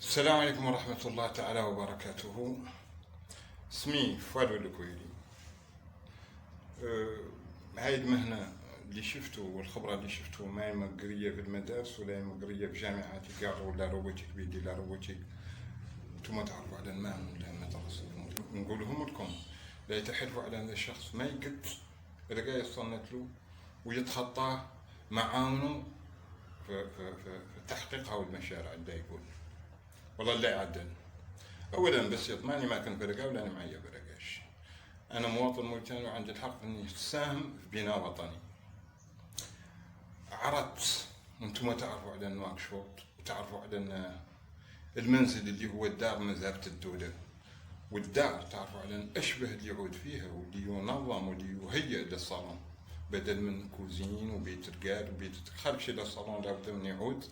السلام عليكم ورحمة الله تعالى وبركاته. اسمي فؤاد الكويلي. هاي المهنة اللي شفته والخبرة اللي شفته ما هي مقرية في المدارس ولا هي مقرية في جامعات يقروا لا روبوتيك بيدي لا روبوتيك. انتم تعرفوا على المهن ولا المدرسة نقولهم لكم لا يتحدثوا على هذا الشخص ما يقد إذا يصنت له ويتخطاه معاونه في تحقيق هاو المشاريع اللي يقول والله لا يعدل. اولا بس يطمعني ما كنت برقه ولا انا معي برقاش. انا مواطن موريتاني وعندي الحق اني اساهم في بناء وطني. عرضت وانتم تعرفوا على نواكشوط وتعرفوا على المنزل اللي هو الدار مذهبة الدولة، والدار تعرفوا على اشبه اللي يعود فيها واللي ينظم واللي يهيئ للصالون بدل من كوزين وبيت رقاد وبيت خارج شيء للصالون لابد من يعود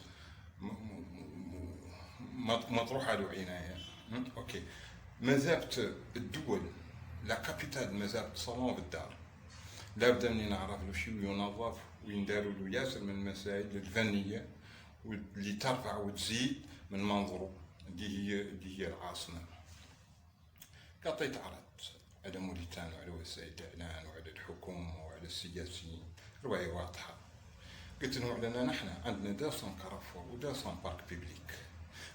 مطروحة له عناية. اوكي مذهبة الدول لا كابيتال مذهبة صالون بالدار لابد اني نعرف له شيء وينظف وينداروا له ياسر من المسائل الفنية واللي ترفع وتزيد من منظره اللي هي العاصمة. قطيت عرض على موريتانيا وعلى وسائل الاعلام وعلى الحكومة وعلى السياسيين رواية واضحة. قلت لهم علينا نحن عندنا 200 كارفور و 200 بارك بيبليك،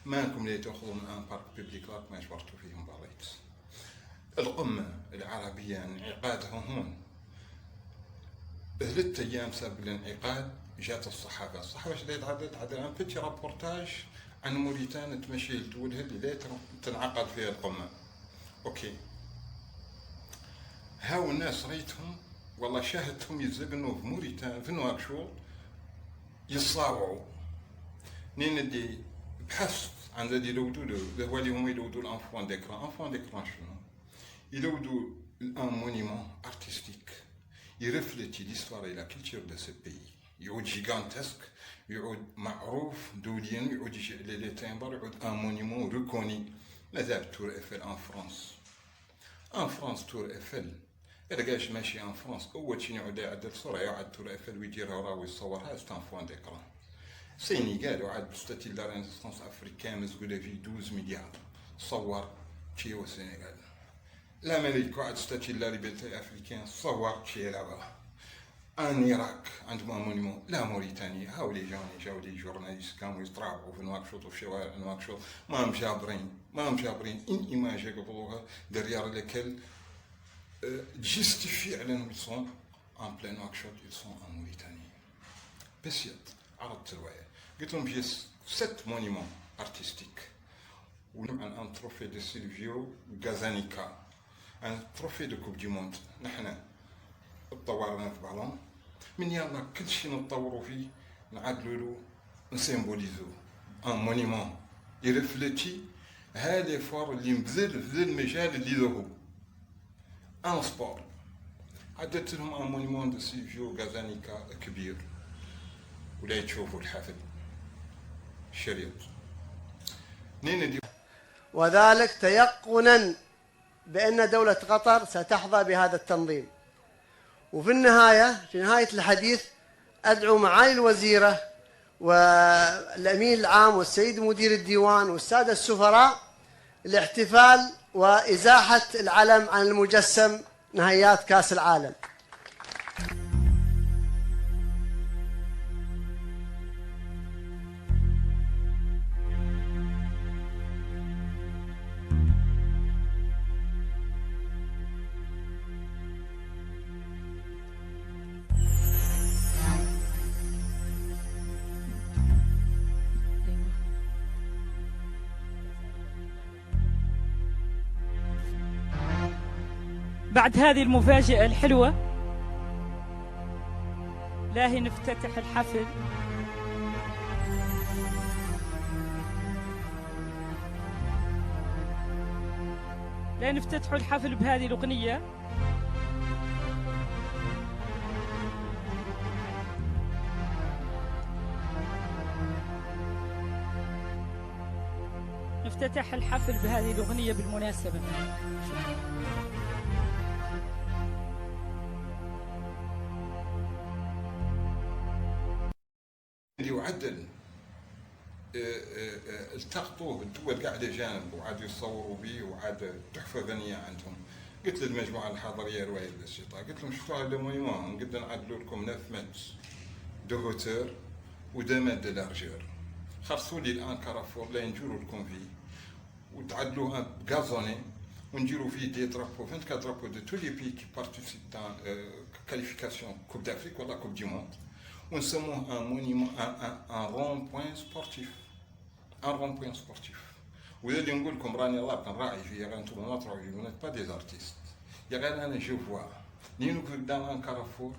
مالكم لي تاخذوا من ان بارك بيبليك راك ما جبرتوا فيهم بريت. الأمة العربية انعقادها هون 3 أيام سابق الانعقاد جات الصحافة ايش تعدت عن فتش رابورتاج عن موريتانيا تمشي لدولها اللي لا تنعقد فيها القمة. اوكي هاو الناس ريتهم والله شاهدتهم يتزقنوا في موريتانيا في نواكشوط يصاوعوا. نين اللي بحثت عن الذي يلودوا له هو اللي هم يلودوا الانفوان ديكران شنو يلودوا الان مونيمون ارتستيك يرفلتي ليستوار الى كولتور دو سو بيي، يعود جيغانتسك يعود معروف دوليا يعود لي تيمبر يعود ان مونيمون ريكوني. ماذا تور افل ان فرنسا تور افل إذا قاش ماشي ان فرنسا اول شي يعود يعدل صوره يعد تور افل ويديرها راه ويصورها ستان فوان ديكران. سينيغال وعاد ستاتيل لا رينيسانس افريكان مسؤولة في 12 مليار صور تشي و السنغال. الامريكا وعاد ستاتيل لا ليبرتي افريكان صور تشي لابا. ان العراق عندهم مونيمون لا موريتانيا هاو لي جاو لي جورناليست كانوا يتراوحوا في نواكشوط وفي شوارع نواكشوط ما هم جابرين ان ايماج يقبلوها دريار لكل جيستيفي على انهم يسون ان بلان نواكشوط يسون ان موريتانيا. بس عرضت الرواية قلت لهم جي 7 مونيمون ارتستيك ونعم عن ان تروفي دو سيلفيو غازانيكا ان تروفي دو كوب دي موند. نحن تطورنا في بالون من يلا كل شيء نتطوروا فيه نعدلوا له نسيمبوليزو ان مونيمون يرفلتي هذا فور اللي مبذل في المجال اللي له ان سبور. عدت لهم ان مونيمون دو سيلفيو غازانيكا كبير ولا تشوفوا الحفل الشريط وذلك تيقنا بأن دولة قطر ستحظى بهذا التنظيم. وفي النهاية في نهاية الحديث أدعو معالي الوزيرة والأمين العام والسيد مدير الديوان والسادة السفراء الاحتفال وإزاحة العلم عن المجسم نهائيات كأس العالم. بعد هذه المفاجأة الحلوة لاهي نفتتح الحفل نفتتح الحفل بهذه الأغنية. نفتتح الحفل بهذه الأغنية بالمناسبة. يعدل التقطوه الدول قاعده جانب وعادوا يصوروا به وعاد تحفه فنيه عندهم. قلت للمجموعه الحضريه روايه الشيطان، قلت لهم شفتوا هذا المونيمون نقدر نعدلوا لكم 9 متر دو هوتور و 2 متر دو لارجور، خلصوا لي الان كارافور لا نجروا لكم فيه وتعدلوها بغازوني ونجيروا فيه دي درابو 24 درابو دو تو لي بي كي بارتيسيب دان كاليفيكاسيون كوب دافريك ولا كوب دي موند، ونسموه ان مونيمون ان رون بوين سبورتيف، ان رون بوين سبورتيف. وهذا اللي نقول لكم راني الله كنراعي فيه، غير انتم ما تراعوا فيه، ونيت با دي زارتيست. يا غير انا جو فوا ني نكون دان ان كارافور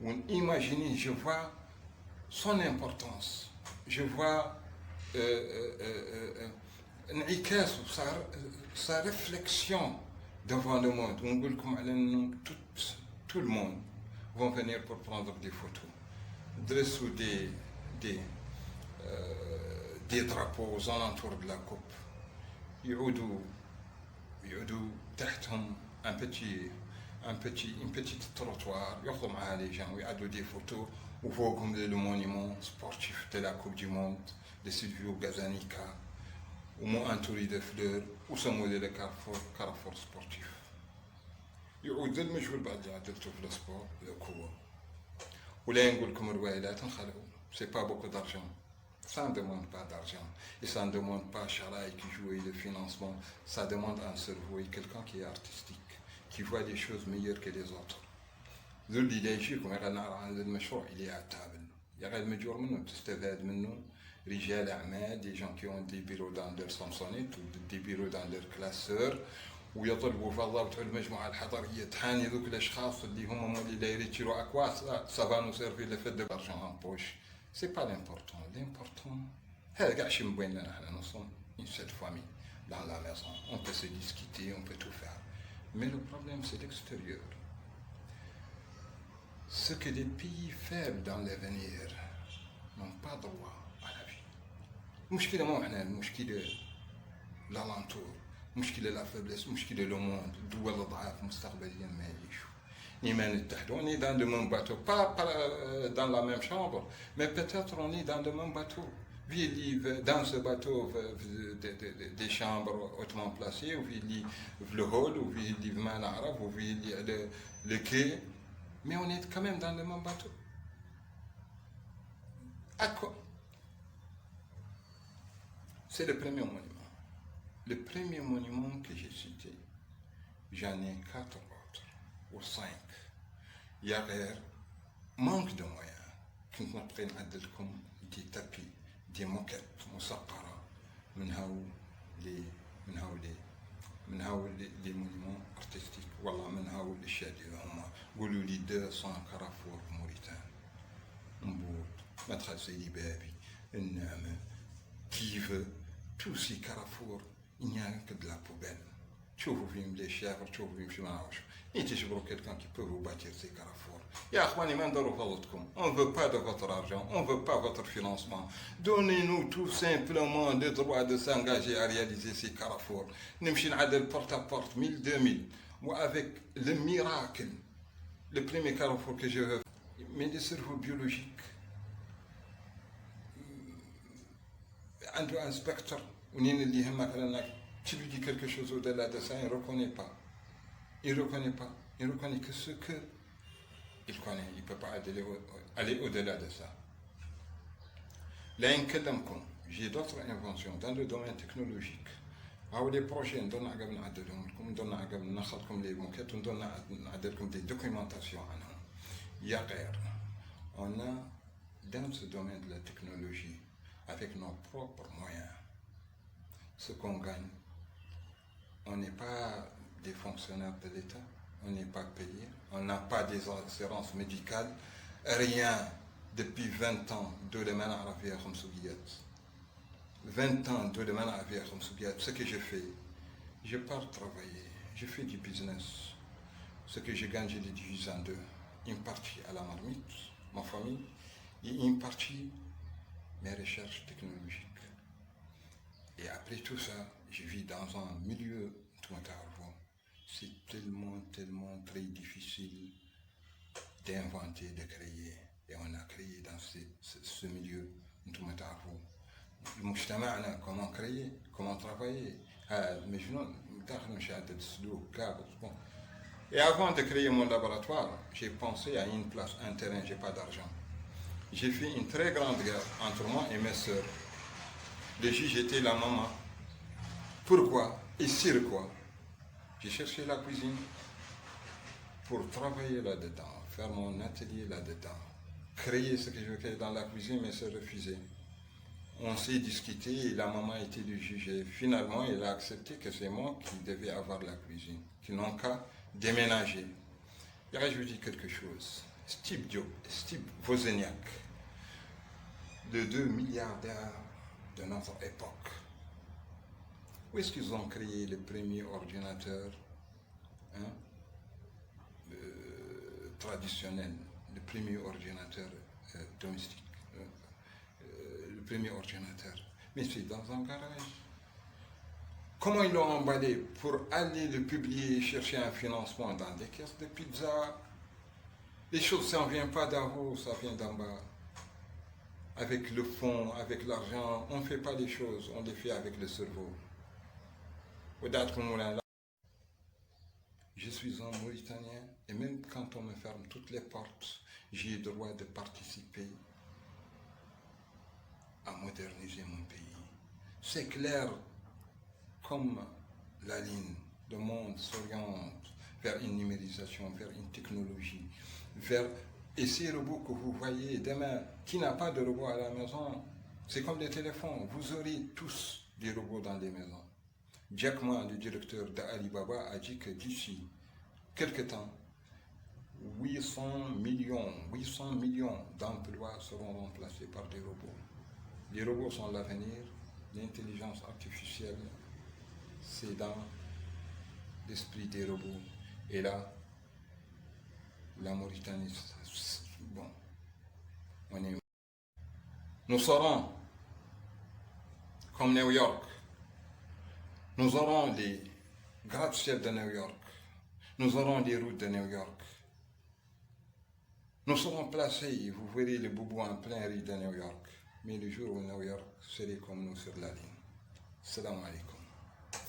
ون ايماجيني جو فوا son importance, je vois انعكاس sa réflexion devant le monde. On dit que tout le monde va venir pour prendre des photos, dresser des drapeaux aux alentours de la coupe. يعودوا تحتهم une petite trottoir, ياخذوا معها les gens ويعدوا des photos وفوقهم le monument sportif de la Coupe du Monde de Silvio Gazzaniga ومو entouré de fleurs وسموه le carrefour sportif. يعود ذا المجهول بعد اللي عدلته في السبور الكورة. ولا نقول لكم رواية لا تنخلعوا، سي با بوكو دارجون، ça ne demande pas d'argent et ça ne demande pas Charaï qui joue le financement, ça demande un cerveau et quelqu'un qui est artistique, qui voit les choses meilleures que les autres. ذو اللي لا يجيكم غير نعرف هذا المشروع اللي على التابل، يا غير مجور منه تستفاد منه رجال اعمال، دي جون كي اون دي بيرو دان دير سامسونيت ودي بيرو دان دير كلاسور، ويطلبوا في الضابط المجموعه الحضريه تحاني ذوك الاشخاص اللي هم اللي لا يريتيرو اكواس سافا نو سيرفي لو فيت دو لارجون ان بوش. سي با لامبورطون، لامبورطون هذا كاع شي من بيننا حنا نوصل une seule famille dans la maison, on peut se discuter, on peut tout faire, mais le problème c'est l'extérieur. Ce que les pays faibles dans l'avenir n'ont pas droit à la vie. المشكلة مو احنا، المشكلة لالانتور، مشكلة لا فابلس، مشكلة لو موند، الدول الضعاف مستقبليا ما يعيشوا. نيما نتحدوا، on est dans le même bateau, pas dans la même chambre, mais peut-être on est dans le même bateau. Dans ce bateau, des chambres hautement placées, ou le hall, ou le quai. Mais on est quand même dans le même bateau. À quoi? C'est le premier monument. Le premier monument que j'ai cité, j'en ai 4 autres, ou 5. Il y a manque de moyens. كنت نبقي نعدل لكم des tapis, des moquettes مسقرة من هاو لي مونيمون ارتستيك، والله من هاو الاشياء اللي هما قولوا لي 200 كارافور موريتان، مبود، مدخل سيدي بابي، النعمة، كيف، تو سي كارافور il n'y a que de la poubelle. تشوفوا فيهم لي شافر، تشوفوا فيهم شي ما نعرفش، تجبروا quelqu'un qui peut vous bâtir ces carrefours. يا اخواني ما نديروا فضلتكم، on veut pas de votre argent, on veut pas votre financement. Donnez-nous tout simplement le droit de s'engager à réaliser ces carrefours. نمشي نعدل porte à porte 1000 2000 وavec le miracle, le premier carrefour que je veux. Mais le cerveau biologique عنده un spectre ونين اللي يهمك انك tu lui dis quelque chose au-delà de ça, il ne reconnaît pas. Il ne reconnaît que ce que il connaît. Il ne peut pas aller au-delà de ça. Là, j'ai d'autres inventions dans le domaine technologique. Alors, les projets, on donne les moquettes, on donne des documentations. On a, dans ce domaine de la technologie, avec nos propres moyens, ce qu'on gagne. On n'est pas des fonctionnaires de l'État, on n'est pas payé, on n'a pas des assurances médicales, rien depuis 20 ans de le mener à faire 20 ans de le mener à faire ce que je fais, je pars travailler, je fais du business, ce que je gagne je le divise en deux, une partie à la marmite, ma famille, et une partie mes recherches technologiques. Et après tout ça, je vis dans un milieu, c'est tellement très difficile d'inventer, de créer. Et on a créé dans ce milieu, مجتمعنا comment créer, comment travailler. مجنون داخل مشاهدة السلوك كابس. Bon. Et avant de créer mon laboratoire, j'ai pensé à une place, un terrain, j'ai pas d'argent. J'ai fait une très grande guerre entre moi et mes sœurs. Le juge était la maman. Pourquoi et sur quoi? J'ai cherché la cuisine pour travailler là-dedans, faire mon atelier là-dedans, créer ce que je veux dans la cuisine, mais c'est refusé. On s'est discuté et la maman était le juge. Et finalement, elle a accepté que c'est moi qui devais avoir la cuisine, qui n'ont qu'à déménager. Et là, je vous dis quelque chose. Steve Wozniak, de 2 milliardaires de notre époque, où est-ce qu'ils ont créé le premier ordinateur traditionnel, le premier ordinateur domestique, le premier ordinateur? Mais c'est dans un garage. Comment ils l'ont emballé pour aller le publier et chercher un financement dans des caisses de pizza? Les choses, ça ne vient pas d'en haut, ça vient d'en bas. Avec le fond, avec l'argent, on ne fait pas les choses, on les fait avec le cerveau. Je suis un Mauritanien et même quand on me ferme toutes les portes, j'ai le droit de participer à moderniser mon pays. C'est clair comme la ligne, le monde s'oriente vers une numérisation, vers une technologie, vers... Et ces robots que vous voyez demain, qui n'a pas de robot à la maison, c'est comme des téléphones, vous aurez tous des robots dans les maisons. Jack Ma, le directeur d'Alibaba, a dit que d'ici quelques temps, 800 millions d'emplois seront remplacés par des robots. Les robots sont l'avenir, l'intelligence artificielle, c'est dans l'esprit des robots. Et là, la Mauritanie, bon, on est... Nous serons comme New York. Nous aurons les gratte-ciel de New York. Nous aurons les routes de New York. Nous serons placés, vous verrez les boubous en plein riz de New York. Mais le jour où New York serait comme nous sur la ligne. Salam alaikum.